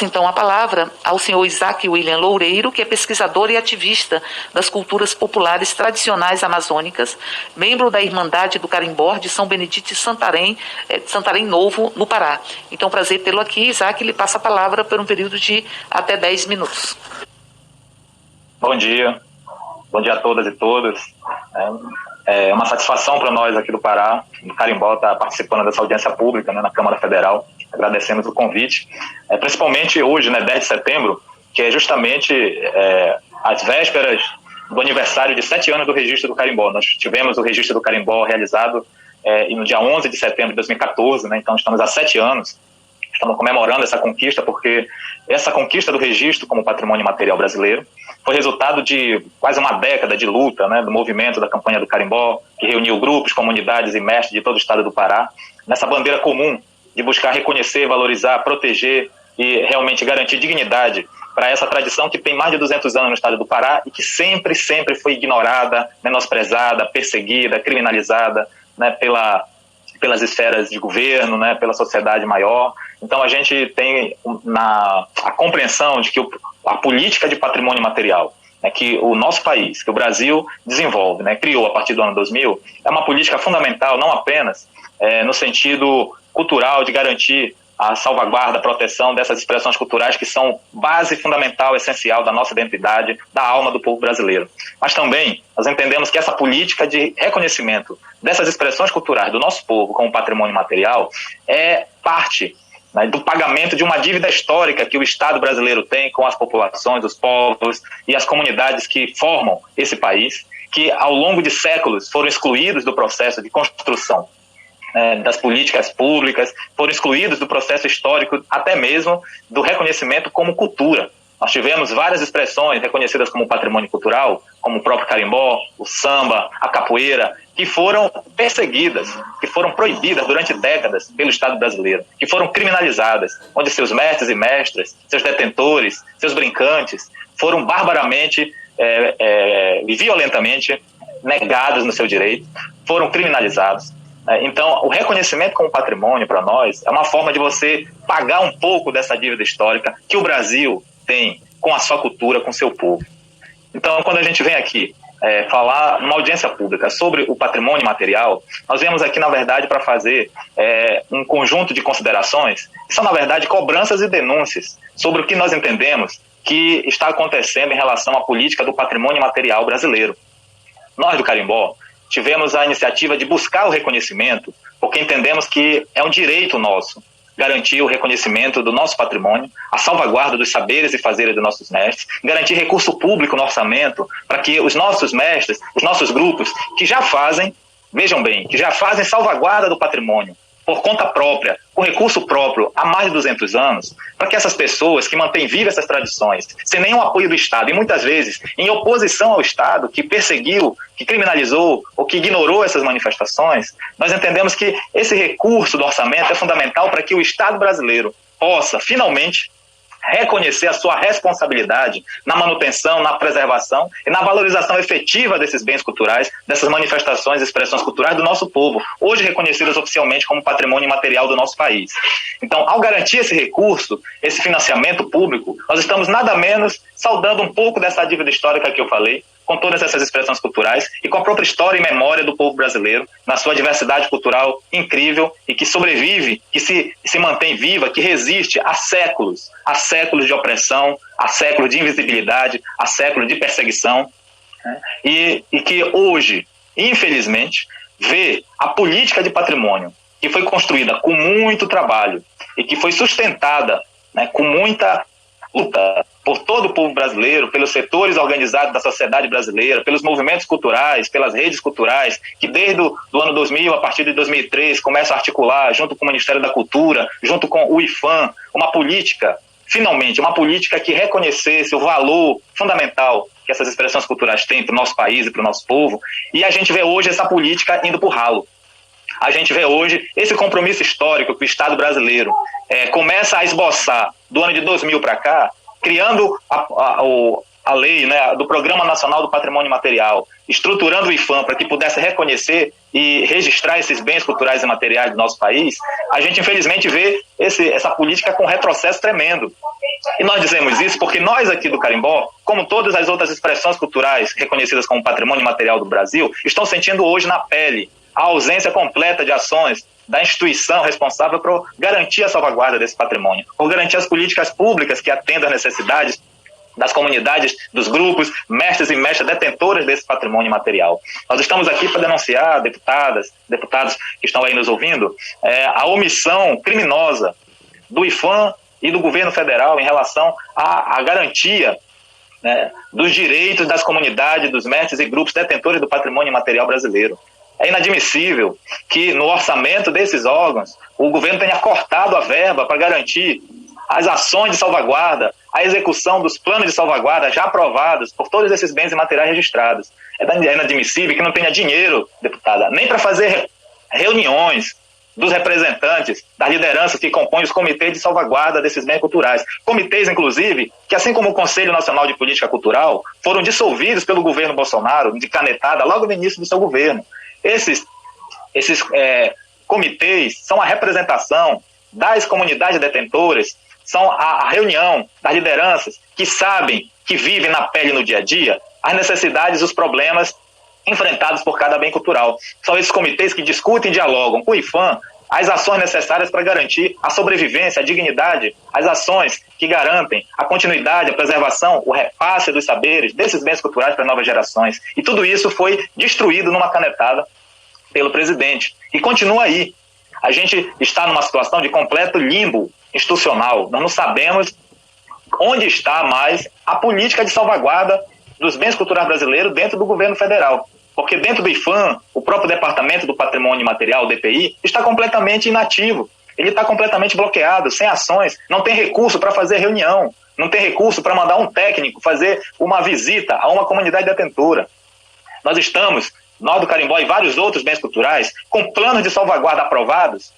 Então, a palavra ao senhor Isaac William Loureiro, que é pesquisador e ativista das culturas populares tradicionais amazônicas, membro da Irmandade do Carimbó de São Benedito de Santarém Novo, no Pará. Então, prazer tê-lo aqui. Isaac, lhe passa a palavra por um período de até 10 minutos. Bom dia a todas e todos. É uma satisfação para nós aqui do Pará, do Carimbó, estar participando dessa audiência pública, né, na Câmara Federal. Agradecemos o convite, principalmente hoje, né, 10 de setembro, que é justamente as vésperas do aniversário de 7 anos do registro do Carimbó. Nós tivemos o registro do Carimbó realizado no dia 11 de setembro de 2014, né, então estamos há 7 anos. Estamos comemorando essa conquista porque essa conquista do registro como patrimônio material brasileiro foi resultado de quase uma década de luta, né, do movimento da campanha do Carimbó, que reuniu grupos, comunidades e mestres de todo o estado do Pará, nessa bandeira comum de buscar reconhecer, valorizar, proteger e realmente garantir dignidade para essa tradição que tem mais de 200 anos no estado do Pará e que sempre foi ignorada, menosprezada, perseguida, criminalizada, né, pelas esferas de governo, né, pela sociedade maior. Então a gente tem a compreensão de que a política de patrimônio material, né, que o nosso país, que o Brasil desenvolve, né, criou a partir do ano 2000, é uma política fundamental, não apenas no sentido cultural de garantir a salvaguarda, a proteção dessas expressões culturais que são base fundamental, essencial da nossa identidade, da alma do povo brasileiro. Mas também nós entendemos que essa política de reconhecimento dessas expressões culturais do nosso povo como patrimônio material é parte, né, do pagamento de uma dívida histórica que o Estado brasileiro tem com as populações, os povos e as comunidades que formam esse país, que ao longo de séculos foram excluídos do processo de construção das políticas públicas, foram excluídos do processo histórico, até mesmo do reconhecimento como cultura. Nós tivemos várias expressões reconhecidas como patrimônio cultural, como o próprio carimbó, o samba, a capoeira, que foram perseguidas, que foram proibidas durante décadas pelo Estado brasileiro, que foram criminalizadas, onde seus mestres e mestras, seus detentores, seus brincantes, foram barbaramente e violentamente negados no seu direito, foram criminalizados. Então, o reconhecimento como patrimônio, para nós, é uma forma de você pagar um pouco dessa dívida histórica que o Brasil tem com a sua cultura, com o seu povo. Então, quando a gente vem aqui falar numa audiência pública sobre o patrimônio material, nós viemos aqui, na verdade, para fazer um conjunto de considerações que são, na verdade, cobranças e denúncias sobre o que nós entendemos que está acontecendo em relação à política do patrimônio material brasileiro. Nós, do Carimbó, tivemos a iniciativa de buscar o reconhecimento, porque entendemos que é um direito nosso garantir o reconhecimento do nosso patrimônio, a salvaguarda dos saberes e fazeres dos nossos mestres, garantir recurso público no orçamento para que os nossos mestres, os nossos grupos, que já fazem, vejam bem, que já fazem salvaguarda do patrimônio por conta própria, com recurso próprio há mais de 200 anos, para que essas pessoas que mantêm vivas essas tradições, sem nenhum apoio do Estado, e muitas vezes em oposição ao Estado, que perseguiu, que criminalizou ou que ignorou essas manifestações, nós entendemos que esse recurso do orçamento é fundamental para que o Estado brasileiro possa, finalmente, reconhecer a sua responsabilidade na manutenção, na preservação e na valorização efetiva desses bens culturais, dessas manifestações e expressões culturais do nosso povo, hoje reconhecidas oficialmente como patrimônio material do nosso país. Então, ao garantir esse recurso, esse financiamento público, nós estamos nada menos saudando um pouco dessa dívida histórica que eu falei, com todas essas expressões culturais e com a própria história e memória do povo brasileiro, na sua diversidade cultural incrível e que sobrevive, que se mantém viva, que resiste há séculos de opressão, há séculos de invisibilidade, há séculos de perseguição, né? E que hoje, infelizmente, vê a política de patrimônio que foi construída com muito trabalho e que foi sustentada, né, com muita luta por todo o povo brasileiro, pelos setores organizados da sociedade brasileira, pelos movimentos culturais, pelas redes culturais, que desde o ano 2000, a partir de 2003, começam a articular, junto com o Ministério da Cultura, junto com o IFAM, uma política, finalmente, uma política que reconhecesse o valor fundamental que essas expressões culturais têm para o nosso país e para o nosso povo, e a gente vê hoje essa política indo por ralo. A gente vê hoje esse compromisso histórico que o Estado brasileiro começa a esboçar do ano de 2000 para cá, criando a lei, né, do Programa Nacional do Patrimônio Material, estruturando o IPHAN para que pudesse reconhecer e registrar esses bens culturais e materiais do nosso país, a gente infelizmente vê essa política com retrocesso tremendo. E nós dizemos isso porque nós aqui do Carimbó, como todas as outras expressões culturais reconhecidas como patrimônio material do Brasil, estão sentindo hoje na pele a ausência completa de ações da instituição responsável por garantir a salvaguarda desse patrimônio, por garantir as políticas públicas que atendam às necessidades das comunidades, dos grupos, mestres e mestras detentoras desse patrimônio material. Nós estamos aqui para denunciar, deputados que estão aí nos ouvindo, a omissão criminosa do IPHAN e do governo federal em relação à garantia, né, dos direitos das comunidades, dos mestres e grupos detentores do patrimônio material brasileiro. É inadmissível que no orçamento desses órgãos o governo tenha cortado a verba para garantir as ações de salvaguarda, a execução dos planos de salvaguarda já aprovados por todos esses bens e materiais registrados. É inadmissível que não tenha dinheiro, deputada, nem para fazer reuniões dos representantes, das lideranças que compõem os comitês de salvaguarda desses bens culturais. Comitês, inclusive, que assim como o Conselho Nacional de Política Cultural, foram dissolvidos pelo governo Bolsonaro, de canetada, logo no início do seu governo. Esses comitês são a representação das comunidades detentoras, são a reunião das lideranças que sabem, que vivem na pele no dia a dia, as necessidades e os problemas enfrentados por cada bem cultural. São esses comitês que discutem e dialogam com o IPHAN as ações necessárias para garantir a sobrevivência, a dignidade, as ações que garantem a continuidade, a preservação, o repasse dos saberes desses bens culturais para novas gerações. E tudo isso foi destruído numa canetada pelo presidente. E continua aí. A gente está numa situação de completo limbo institucional. Nós não sabemos onde está mais a política de salvaguarda dos bens culturais brasileiros dentro do governo federal. Porque dentro do IPHAN, o próprio Departamento do Patrimônio Material, o DPI, está completamente inativo. Ele está completamente bloqueado, sem ações, não tem recurso para fazer reunião, não tem recurso para mandar um técnico fazer uma visita a uma comunidade detentora. Nós do Carimbó e vários outros bens culturais, com planos de salvaguarda aprovados,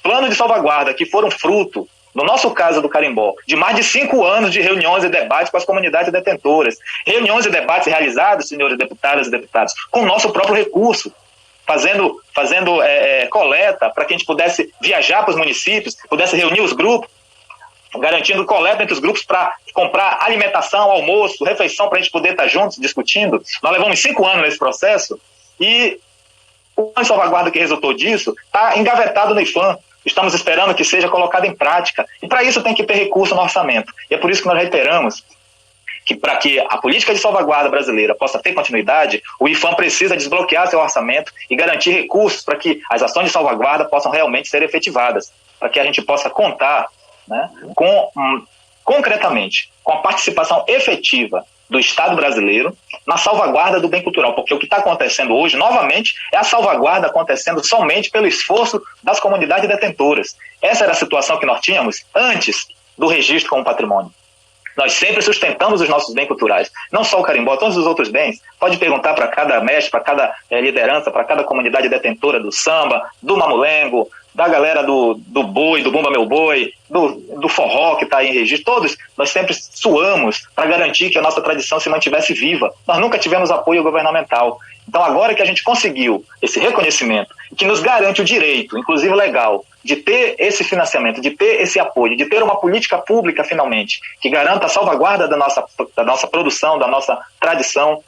planos de salvaguarda que foram fruto, no nosso caso do Carimbó, de mais de 5 anos de reuniões e debates com as comunidades detentoras. Reuniões e debates realizados, senhores deputadas e deputados, com o nosso próprio recurso, fazendo coleta para que a gente pudesse viajar para os municípios, pudesse reunir os grupos, garantindo coleta entre os grupos para comprar alimentação, almoço, refeição para a gente poder estar juntos discutindo. Nós levamos 5 anos nesse processo e o plano de salvaguarda que resultou disso está engavetado no IPHAN. Estamos esperando que seja colocado em prática. E para isso tem que ter recurso no orçamento. E é por isso que nós reiteramos que para que a política de salvaguarda brasileira possa ter continuidade, o IPHAN precisa desbloquear seu orçamento e garantir recursos para que as ações de salvaguarda possam realmente ser efetivadas, para que a gente possa contar, né, concretamente com a participação efetiva do Estado brasileiro na salvaguarda do bem cultural, porque o que está acontecendo hoje, novamente, é a salvaguarda acontecendo somente pelo esforço das comunidades detentoras. Essa era a situação que nós tínhamos antes do registro como patrimônio. Nós sempre sustentamos os nossos bens culturais, não só o carimbó, todos os outros bens. Pode perguntar para cada mestre, para cada liderança, para cada comunidade detentora do samba, do mamulengo, da galera do boi, do Bumba Meu Boi, do forró que está aí em registro, todos nós sempre suamos para garantir que a nossa tradição se mantivesse viva. Nós nunca tivemos apoio governamental. Então agora que a gente conseguiu esse reconhecimento, que nos garante o direito, inclusive legal, de ter esse financiamento, de ter esse apoio, de ter uma política pública finalmente, que garanta a salvaguarda da nossa produção, da nossa tradição,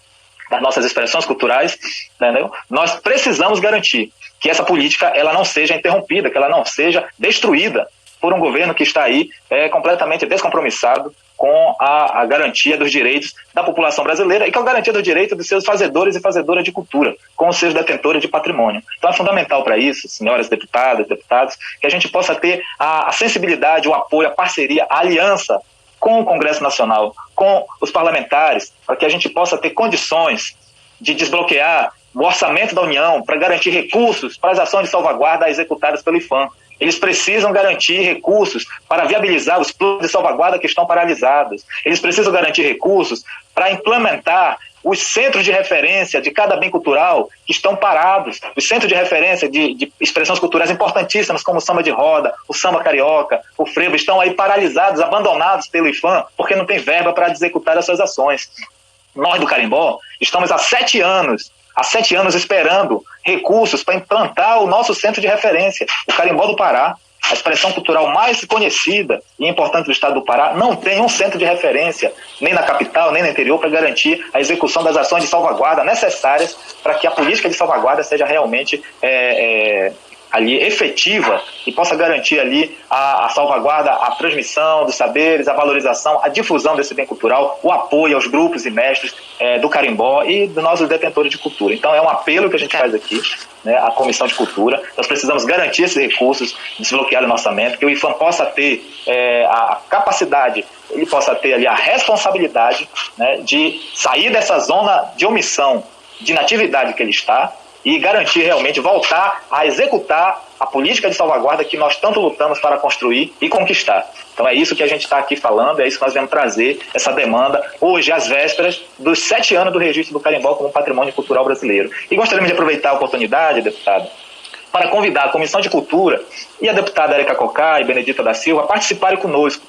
das nossas expressões culturais, entendeu? Nós precisamos garantir que essa política ela não seja interrompida, que ela não seja destruída por um governo que está aí completamente descompromissado com a garantia dos direitos da população brasileira e com a garantia dos direitos dos seus fazedores e fazedoras de cultura, com os seus detentores de patrimônio. Então é fundamental para isso, senhoras deputadas, deputados, que a gente possa ter a sensibilidade, o apoio, a parceria, a aliança com o Congresso Nacional, com os parlamentares, para que a gente possa ter condições de desbloquear o orçamento da União para garantir recursos para as ações de salvaguarda executadas pelo IPHAN. Eles precisam garantir recursos para viabilizar os planos de salvaguarda que estão paralisados. Eles precisam garantir recursos para implementar os centros de referência de cada bem cultural que estão parados, os centros de referência de expressões culturais importantíssimas, como o samba de roda, o samba carioca, o frevo, estão aí paralisados, abandonados pelo IPHAN, porque não tem verba para executar as suas ações. Nós do Carimbó estamos há 7 anos esperando recursos para implantar o nosso centro de referência, o Carimbó do Pará, a expressão cultural mais conhecida e importante do estado do Pará, não tem um centro de referência, nem na capital, nem no interior, para garantir a execução das ações de salvaguarda necessárias para que a política de salvaguarda seja realmente ali efetiva e possa garantir ali a salvaguarda, a transmissão dos saberes, a valorização, a difusão desse bem cultural, o apoio aos grupos e mestres do Carimbó e dos nossos detentores de cultura. Então é um apelo que a gente faz aqui, né, à Comissão de Cultura. Nós precisamos garantir esses recursos, desbloquear o orçamento, que o IPHAN possa ter a capacidade, ele possa ter ali a responsabilidade, né, de sair dessa zona de omissão, de inatividade que ele está, e garantir realmente, voltar a executar a política de salvaguarda que nós tanto lutamos para construir e conquistar. Então é isso que a gente está aqui falando, é isso que nós vamos trazer, essa demanda, hoje, às vésperas dos 7 anos do registro do Carimbó como patrimônio cultural brasileiro. E gostaríamos de aproveitar a oportunidade, deputado, para convidar a Comissão de Cultura e a deputada Érica Cocá e Benedita da Silva a participarem conosco.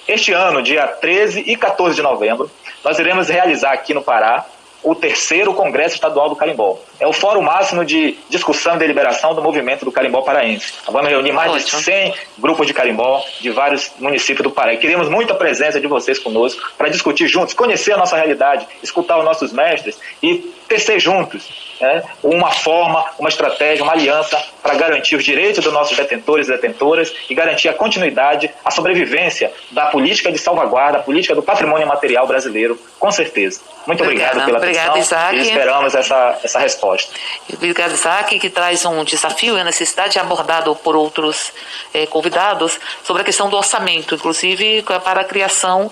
Este ano, dia 13 e 14 de novembro, nós iremos realizar aqui no Pará o 3º Congresso Estadual do Carimbó. É o fórum máximo de discussão e deliberação do movimento do Carimbó paraense. Vamos reunir mais de 100 grupos de carimbó de vários municípios do Pará. E queremos muita presença de vocês conosco para discutir juntos, conhecer a nossa realidade, escutar os nossos mestres e tecer juntos, né, uma forma, uma estratégia, uma aliança para garantir os direitos dos nossos detentores e detentoras e garantir a continuidade, a sobrevivência da política de salvaguarda, a política do patrimônio material brasileiro, com certeza. Muito obrigado pela atenção. Isaac. E esperamos essa resposta. Obrigado, Isaac, que traz um desafio e a necessidade abordado por outros convidados sobre a questão do orçamento, inclusive para a criação,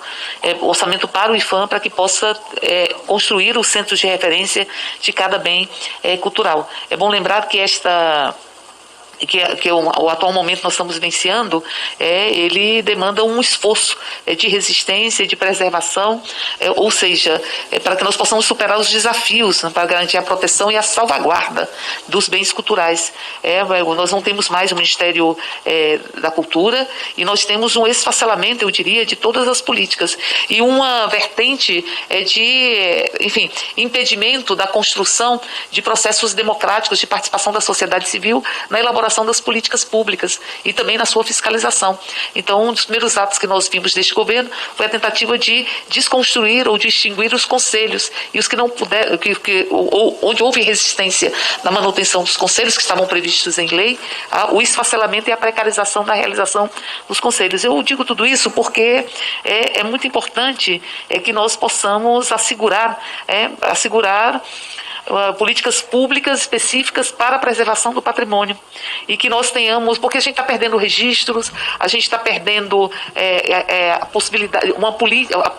orçamento para o IPHAN, para que possa construir os centros de referência de cada bem cultural. É bom lembrar que o atual momento nós estamos vivenciando, ele demanda um esforço de resistência, de preservação, ou seja, para que nós possamos superar os desafios, né, para garantir a proteção e a salvaguarda dos bens culturais. Nós não temos mais o Ministério da Cultura e nós temos um esfacelamento, eu diria, de todas as políticas e uma vertente de, enfim, impedimento da construção de processos democráticos de participação da sociedade civil na elaboração das políticas públicas e também na sua fiscalização. Então, um dos primeiros atos que nós vimos deste governo foi a tentativa de desconstruir ou de extinguir os conselhos e os que não puderam, onde houve resistência na manutenção dos conselhos que estavam previstos em lei, o esfacelamento e a precarização da realização dos conselhos. Eu digo tudo isso porque é muito importante que nós possamos assegurar políticas públicas específicas para a preservação do patrimônio e que nós tenhamos, porque a gente está perdendo registros, a gente está perdendo a possibilidade,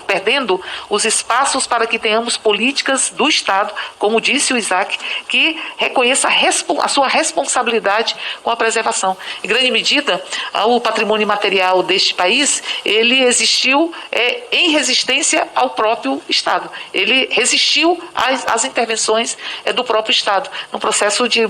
perdendo os espaços para que tenhamos políticas do Estado, como disse o Isaac, que reconheça a sua responsabilidade com a preservação. Em grande medida, o patrimônio material deste país, ele existiu em resistência ao próprio Estado. Ele resistiu às intervenções do próprio Estado, num processo de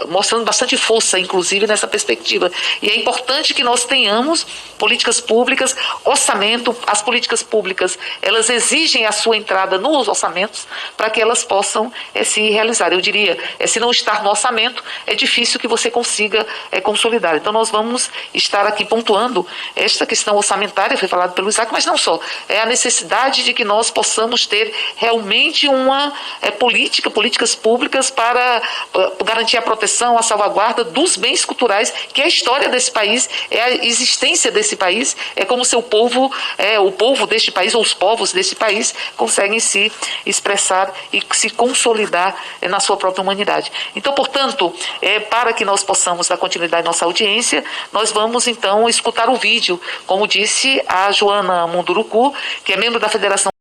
mostrando bastante força, inclusive, nessa perspectiva. E é importante que nós tenhamos políticas públicas, orçamento. As políticas públicas, elas exigem a sua entrada nos orçamentos para que elas possam se realizar. Eu diria, se não estar no orçamento, é difícil que você consiga consolidar. Então, nós vamos estar aqui pontuando esta questão orçamentária, foi falado pelo Isaac, mas não só. É a necessidade de que nós possamos ter realmente uma políticas públicas para garantir a proteção, a salvaguarda dos bens culturais, que é a história desse país, é a existência desse país, é como o povo deste país, ou os povos deste país, conseguem se expressar e se consolidar na sua própria humanidade. Então, portanto, para que nós possamos dar continuidade à nossa audiência, nós vamos, então, escutar o vídeo, como disse a Joana Munduruku, que é membro da Federação